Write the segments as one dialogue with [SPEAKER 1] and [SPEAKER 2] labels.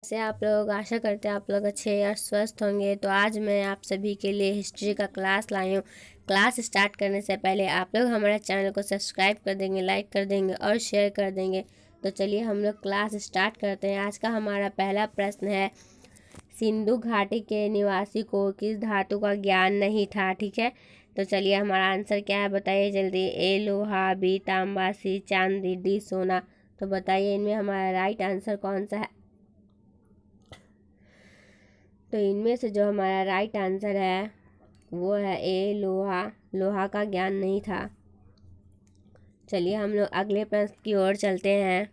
[SPEAKER 1] से आप लोग आशा करते हैं आप लोग अच्छे और स्वस्थ होंगे। तो आज मैं आप सभी के लिए हिस्ट्री का क्लास लाई हूँ। क्लास स्टार्ट करने से पहले आप लोग हमारे चैनल को सब्सक्राइब कर देंगे, लाइक कर देंगे और शेयर कर देंगे। तो चलिए हम लोग क्लास स्टार्ट करते हैं। आज का हमारा पहला प्रश्न है, सिंधु घाटी के निवासी को किस धातु का ज्ञान नहीं था। ठीक है, तो चलिए हमारा आंसर क्या है बताइए जल्दी। ए लोहा, बी तांबा, सी चांदी, डी सोना। तो बताइए इनमें हमारा राइट आंसर कौन सा है। तो इनमें से जो हमारा राइट आंसर है वो है ए लोहा। लोहा का ज्ञान नहीं था। चलिए हम लोग अगले प्रश्न की ओर चलते हैं।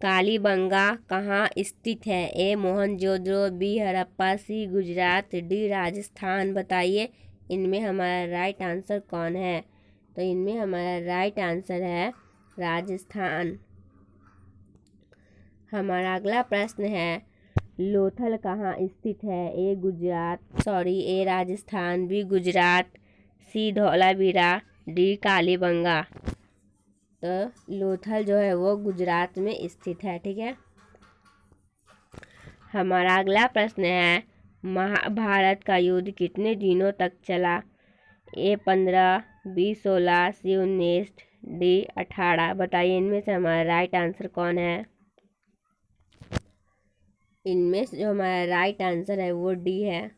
[SPEAKER 1] कालीबंगा कहाँ स्थित है। ए मोहनजोदड़ो, बी हड़प्पा, सी गुजरात, डी राजस्थान। बताइए इनमें हमारा राइट आंसर कौन है। तो इनमें हमारा राइट आंसर है राजस्थान। हमारा अगला प्रश्न है, लोथल कहाँ स्थित है। ए राजस्थान, बी गुजरात, सी धौलावीरा, डी कालीबंगा। तो लोथल जो है वो गुजरात में स्थित है। ठीक है, हमारा अगला प्रश्न है, महाभारत का युद्ध कितने दिनों तक चला। ए 15, बी 16, सी 19, डी 18। बताइए इनमें से हमारा राइट आंसर कौन है। इनमें से जो हमारा राइट आंसर है वो डी है।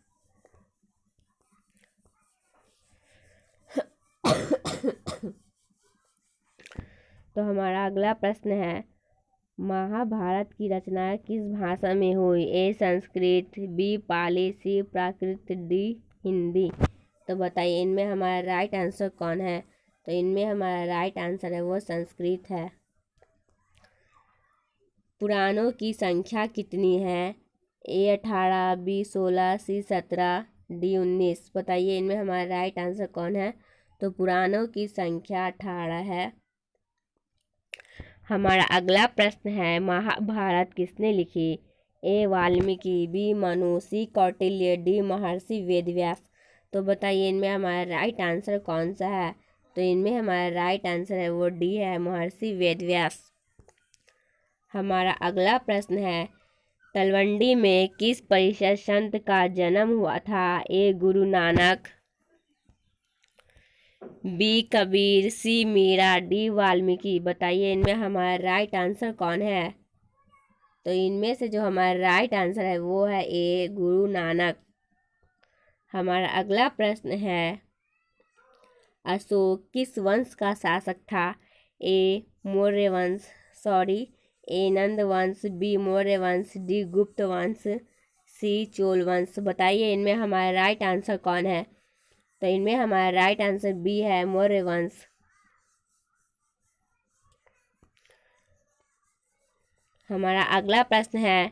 [SPEAKER 1] तो हमारा अगला प्रश्न है, महाभारत की रचना किस भाषा में हुई। ए संस्कृत, बी पाली, सी प्राकृत, डी हिंदी। तो बताइए इनमें हमारा राइट आंसर कौन है। तो इनमें हमारा राइट आंसर है वो संस्कृत है। पुराणों की संख्या कितनी है। ए 18, बी 16, सी 17, डी 19। बताइए इनमें हमारा राइट आंसर कौन है। तो पुराणों की संख्या 18 है। हमारा अगला प्रश्न है, महाभारत किसने लिखी। ए वाल्मीकि, बी मनु, सी कौटिल्य, डी महर्षि वेदव्यास। तो बताइए इनमें हमारा राइट आंसर कौन सा है। तो इनमें हमारा राइट आंसर है वो डी है, महर्षि वेदव्यास। हमारा अगला प्रश्न है, तलवंडी में किस परिषद संत का जन्म हुआ था। ए गुरु नानक, बी कबीर, सी मीरा, डी वाल्मीकि। बताइए इनमें हमारा राइट आंसर कौन है। तो इनमें से जो हमारा राइट आंसर है वो है ए गुरु नानक। हमारा अगला प्रश्न है, अशोक किस वंश का शासक था। ए मौर्य वंश, ए नंद वंश, बी मौर्य वंश, डी गुप्त वंश, सी चोल वंश। बताइए इनमें हमारा राइट आंसर कौन है। तो इनमें हमारा राइट आंसर बी है, मौर्य वंश। हमारा अगला प्रश्न है,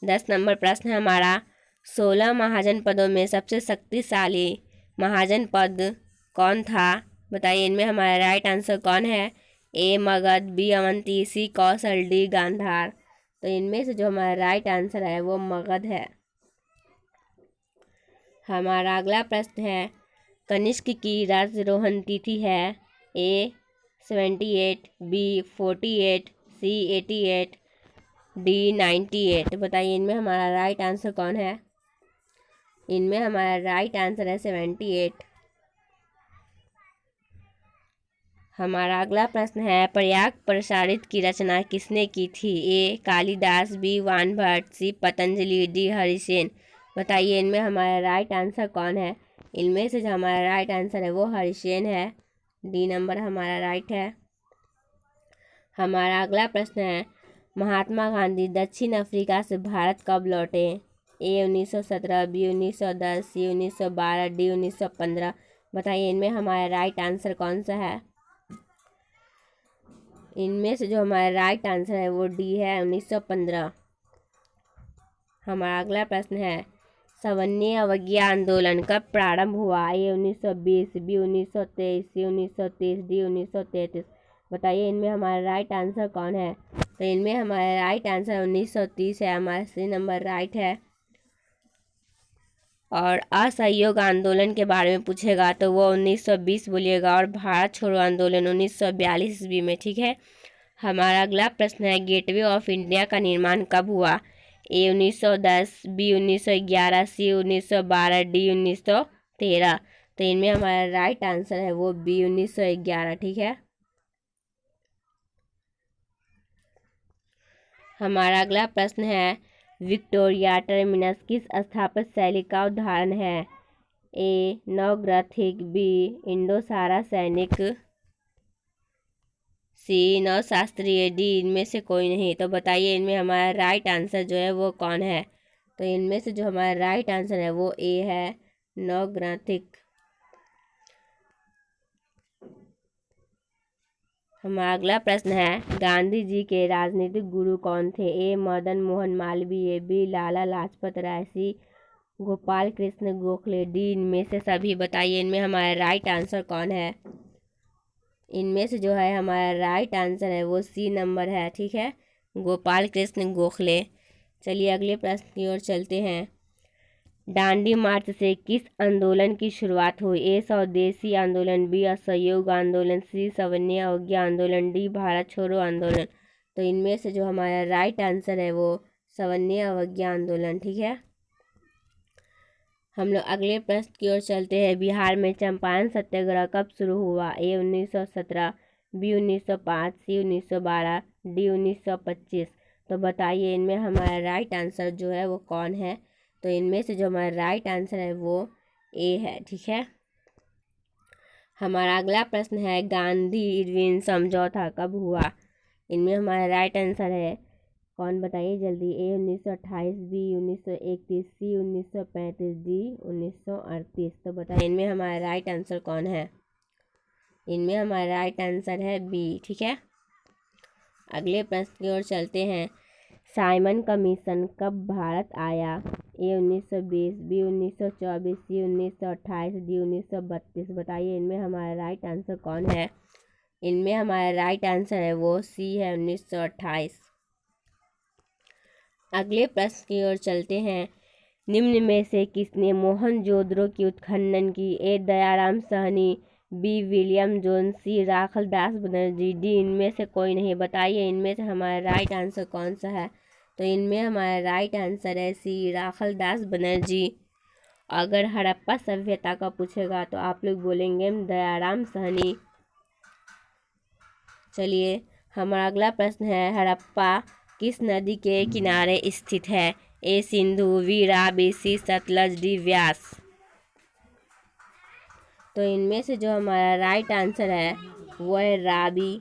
[SPEAKER 1] 10 नंबर प्रश्न है हमारा, 16 महाजनपदों में सबसे शक्तिशाली महाजनपद कौन था। बताइए इनमें हमारा राइट आंसर कौन है। ए मगध, बी अवंती, सी कौशल, डी गांधार। तो इनमें से जो हमारा राइट आंसर है वो मगध है। हमारा अगला प्रश्न है, कनिष्क की राजरोहण तिथि है। ए 78, बी 48, सी 88, डी 98। बताइए इनमें हमारा राइट आंसर कौन है। इनमें हमारा राइट आंसर है 78। हमारा अगला प्रश्न है, प्रयाग प्रसारित की रचना किसने की थी। ए कालिदास, बी वानभट्ट, सी पतंजलि, डी हरिसेन। बताइए इनमें हमारा राइट आंसर कौन है। इनमें से जो हमारा राइट आंसर है वो हरिसेन है। डी नंबर हमारा राइट है। हमारा अगला प्रश्न है, महात्मा गांधी दक्षिण अफ्रीका से भारत कब लौटे। ए 1917, बी 1910, सी 1912, डी 1915। बताइए इनमें हमारा राइट आंसर कौन सा है। इनमें से जो हमारा राइट आंसर है वो डी है, 1915। हमारा अगला प्रश्न है, सवर्णीय अवज्ञा आंदोलन कब प्रारंभ हुआ। ए 1920, बी 1923, सी 1930, डी 1933। बताइए इनमें हमारा राइट आंसर कौन है। तो इनमें हमारा राइट आंसर 1930 है, हमारा सी नंबर राइट है। और असहयोग आंदोलन के बारे में पूछेगा तो वो 1920 बोलिएगा, और भारत छोड़ो आंदोलन 1942 ईस्वी में। ठीक है, हमारा अगला प्रश्न है गेटवे ऑफ इंडिया का निर्माण कब हुआ? ए 1910, बी 1911, सी 1912, डी 1913। तो इनमें हमारा राइट आंसर है वो बी 1911। ठीक है। हमारा अगला प्रश्न है विक्टोरिया टर्मिनस किस स्थापत्य शैली का उदाहरण है? ए नवग्रथिक, बी इंडो सारा सैनिक, सी नवशास्त्रीय, डी इनमें से कोई नहीं। तो बताइए इनमें हमारा राइट आंसर जो है वो कौन है? तो इनमें से जो हमारा राइट आंसर है वो ए है, नवग्रथिक। हमारा अगला प्रश्न है गांधी जी के राजनीतिक गुरु कौन थे? ए मदन मोहन मालवीय, बी लाला लाजपत राय, सी गोपाल कृष्ण गोखले, डी इनमें से सभी। बताइए इनमें हमारा राइट आंसर कौन है? इनमें से जो है हमारा राइट आंसर है वो सी नंबर है। ठीक है, गोपाल कृष्ण गोखले। चलिए अगले प्रश्न की ओर चलते हैं। दांडी मार्च से किस आंदोलन की शुरुआत हुई? ए स्वदेशी आंदोलन, बी असहयोग आंदोलन, सी सवर्णीय अवज्ञा आंदोलन, डी भारत छोड़ो आंदोलन। तो इनमें से जो हमारा राइट आंसर है वो सवर्णीय अवज्ञा आंदोलन। ठीक है। हम लोग अगले प्रश्न की ओर चलते हैं। बिहार में चंपारण सत्याग्रह कब शुरू हुआ? ए 1917, बी 1905, सी 1912, डी 1925। तो बताइए इनमें हमारा राइट आंसर जो है वो कौन है? तो इनमें से जो हमारा राइट आंसर है वो ए है। ठीक है। हमारा अगला प्रश्न है गांधी इरविन समझौता कब हुआ? इनमें हमारा राइट आंसर है कौन? बताइए जल्दी। ए 1928, बी 1931, सी 1935, डी 1938। तो बताइए इनमें हमारा राइट आंसर कौन है? इनमें हमारा राइट आंसर है बी। ठीक है। अगले प्रश्न की ओर चलते हैं। साइमन कमीशन कब भारत आया? ए 1920, बी 1924, सी 1928, डी 1932। बताइए इनमें हमारा राइट आंसर कौन है? इनमें हमारा राइट आंसर है वो सी है, 1928। अगले प्रश्न की ओर चलते हैं। निम्न में से किसने मोहनजोदड़ो की उत्खनन की? A Dayaram Sahni, B William Jones, C Rakhal Das Banerjee, D इनमें से कोई नहीं। बताइए इनमें से हमारा राइट आंसर कौन सा है? तो इनमें हमारा राइट आंसर है सी राखल दास बनर्जी। अगर हड़प्पा सभ्यता का पूछेगा तो आप लोग बोलेंगे दयाराम साहनी। चलिए हमारा अगला प्रश्न है हड़प्पा किस नदी के किनारे स्थित है? ए सिंधु, बी रावी, सी सतलज, डी व्यास। तो इनमें से जो हमारा राइट आंसर है वो है रावी।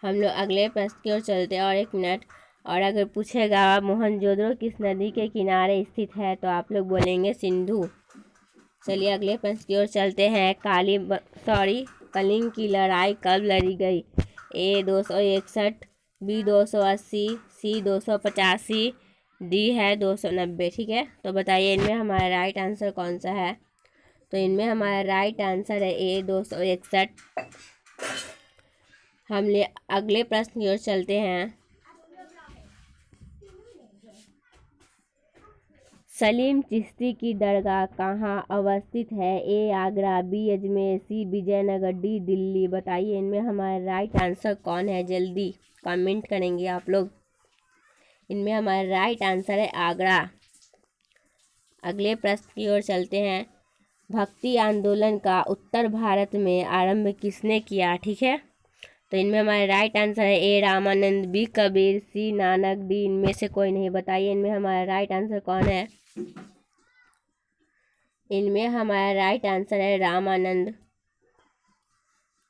[SPEAKER 1] हम लोग अगले प्रश्न की ओर चलते हैं। और एक मिनट, और अगर पूछेगा मोहनजोदड़ो किस नदी के किनारे स्थित है तो आप लोग बोलेंगे सिंधु। चलिए अगले प्रश्न की ओर चलते हैं। कलिंग की लड़ाई कब लड़ी गई? ए 261, बी 280, सी 285, डी है 290। ठीक है। तो बताइए इनमें हमारा राइट आंसर कौन सा है? तो इनमें हमारा राइट आंसर है ए 261। हम अगले प्रश्न की ओर चलते हैं। सलीम चिश्ती की दरगाह कहाँ अवस्थित है? ए आगरा, बी अजमेर, सी विजयनगर, डी दिल्ली। बताइए इनमें हमारा राइट आंसर कौन है? जल्दी कमेंट करेंगे आप लोग। इनमें हमारा राइट आंसर है आगरा। अगले प्रश्न की ओर चलते हैं। भक्ति आंदोलन का उत्तर भारत में आरंभ किसने किया? ठीक है। तो इनमें हमारा राइट आंसर है ए रामानंद, बी कबीर, सी नानक, डी इनमें से कोई नहीं। बताइए इनमें हमारा राइट आंसर कौन है? इनमें हमारा राइट आंसर है रामानंद।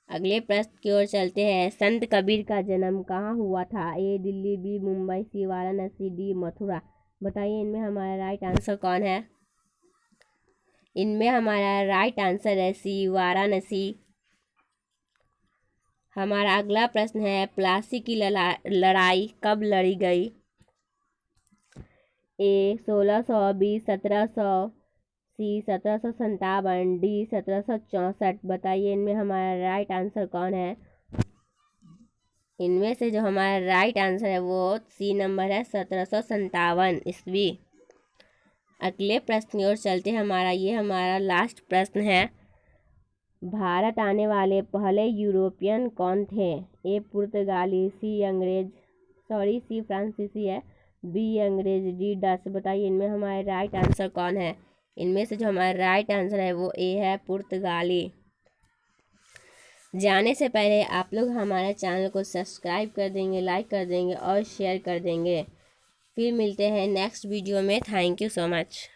[SPEAKER 1] अगले प्रश्न की ओर चलते हैं। संत कबीर का जन्म कहाँ हुआ था? ए दिल्ली, बी मुंबई, सी वाराणसी, डी मथुरा। बताइए इनमें हमारा राइट आंसर कौन है? इनमें हमारा राइट आंसर है सी वाराणसी। हमारा अगला प्रश्न है प्लासी की लड़ाई कब लड़ी गई? ए 1600, बी 1700, सी 1757, डी 1764। बताइए इनमें हमारा राइट आंसर कौन है? इनमें से जो हमारा राइट आंसर है वो सी नंबर है, 1757 ईस्वी। अगले प्रश्न की ओर चलते हैं। हमारा लास्ट प्रश्न है। भारत आने वाले पहले यूरोपियन कौन थे? ए पुर्तगाली, सी फ्रांसीसी है, बी अंग्रेज, डी डच। बताइए इनमें हमारा राइट आंसर कौन है? इनमें से जो हमारा राइट आंसर है वो ए है, पुर्तगाली। जाने से पहले आप लोग हमारे चैनल को सब्सक्राइब कर देंगे, लाइक कर देंगे और शेयर कर देंगे। फिर मिलते हैं नेक्स्ट वीडियो में। Thank you so much.